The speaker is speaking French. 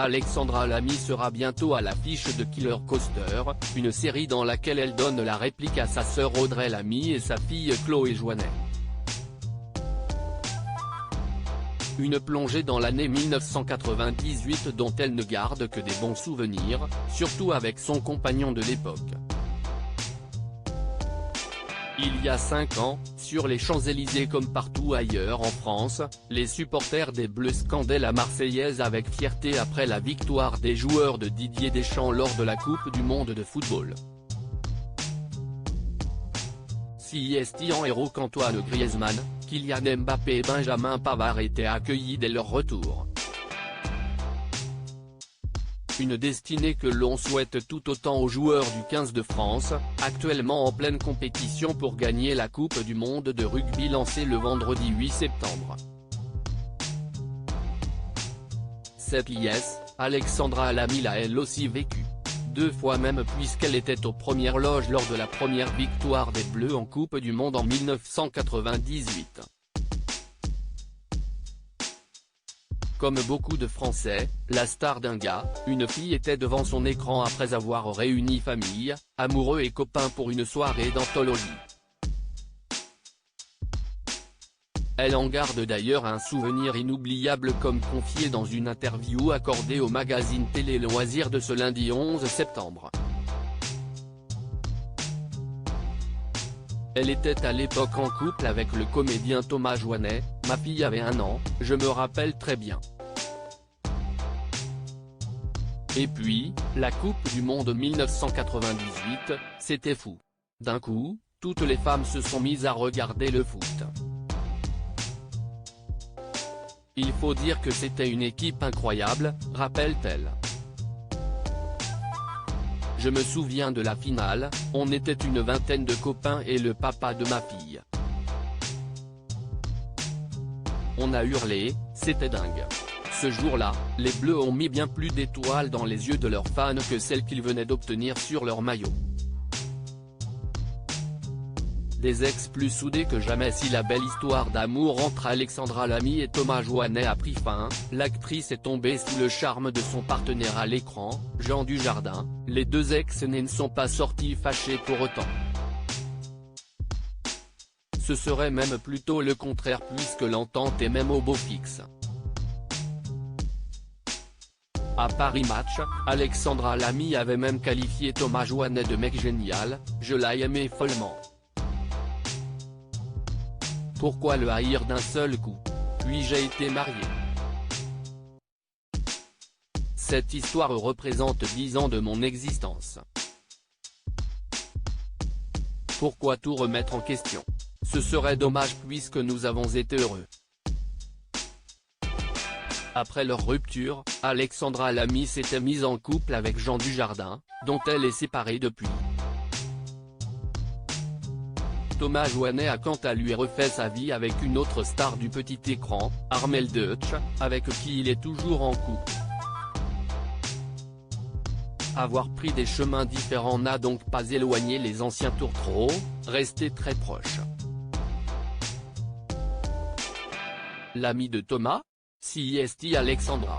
Alexandra Lamy sera bientôt à l'affiche de Killer Coaster, une série dans laquelle elle donne la réplique à sa sœur Audrey Lamy et sa fille Chloé Joinet. Une plongée dans l'année 1998 dont elle ne garde que des bons souvenirs, surtout avec son compagnon de l'époque. Il y a 5 ans, sur les Champs-Élysées comme partout ailleurs en France, les supporters des Bleus scandaient la Marseillaise avec fierté après la victoire des joueurs de Didier Deschamps lors de la Coupe du Monde de football. CIST en héros qu'Antoine Griezmann, Kylian Mbappé et Benjamin Pavard étaient accueillis dès leur retour. Une destinée que l'on souhaite tout autant aux joueurs du 15 de France, actuellement en pleine compétition pour gagner la Coupe du Monde de rugby lancée le vendredi 8 septembre. Cette liesse, Alexandra Lamy l'a elle aussi vécue. 2 fois même puisqu'elle était aux premières loges lors de la première victoire des Bleus en Coupe du Monde en 1998. Comme beaucoup de Français, la star d'un gars, une fille était devant son écran après avoir réuni famille, amoureux et copains pour une soirée d'anthologie. Elle en garde d'ailleurs un souvenir inoubliable comme confié dans une interview accordée au magazine Télé Loisirs de ce lundi 11 septembre. Elle était à l'époque en couple avec le comédien Thomas Joinet, ma fille avait 1 an, je me rappelle très bien. Et puis, la Coupe du Monde 1998, c'était fou. D'un coup, toutes les femmes se sont mises à regarder le foot. Il faut dire que c'était une équipe incroyable, rappelle-t-elle. Je me souviens de la finale, on était une vingtaine de copains et le papa de ma fille. On a hurlé, c'était dingue. Ce jour-là, les Bleus ont mis bien plus d'étoiles dans les yeux de leurs fans que celles qu'ils venaient d'obtenir sur leur maillot. Des ex plus soudés que jamais. Si la belle histoire d'amour entre Alexandra Lamy et Thomas Joinet a pris fin, l'actrice est tombée sous le charme de son partenaire à l'écran, Jean Dujardin, les 2 ex-nés ne sont pas sortis fâchés pour autant. Ce serait même plutôt le contraire puisque l'entente est même au beau fixe. À Paris Match, Alexandra Lamy avait même qualifié Thomas Joinet de mec génial, je l'ai aimé follement. Pourquoi le haïr d'un seul coup? Puis j'ai été marié. Cette histoire représente 10 ans de mon existence. Pourquoi tout remettre en question? Ce serait dommage puisque nous avons été heureux. Après leur rupture, Alexandra Lamy s'était mise en couple avec Jean Dujardin, dont elle est séparée depuis. Thomas Joinet a quant à lui refait sa vie avec une autre star du petit écran, Armelle Deutsch, avec qui il est toujours en couple. Avoir pris des chemins différents n'a donc pas éloigné les anciens tourtereaux, restés très proches. L'ami de Thomas? CIST Alexandra.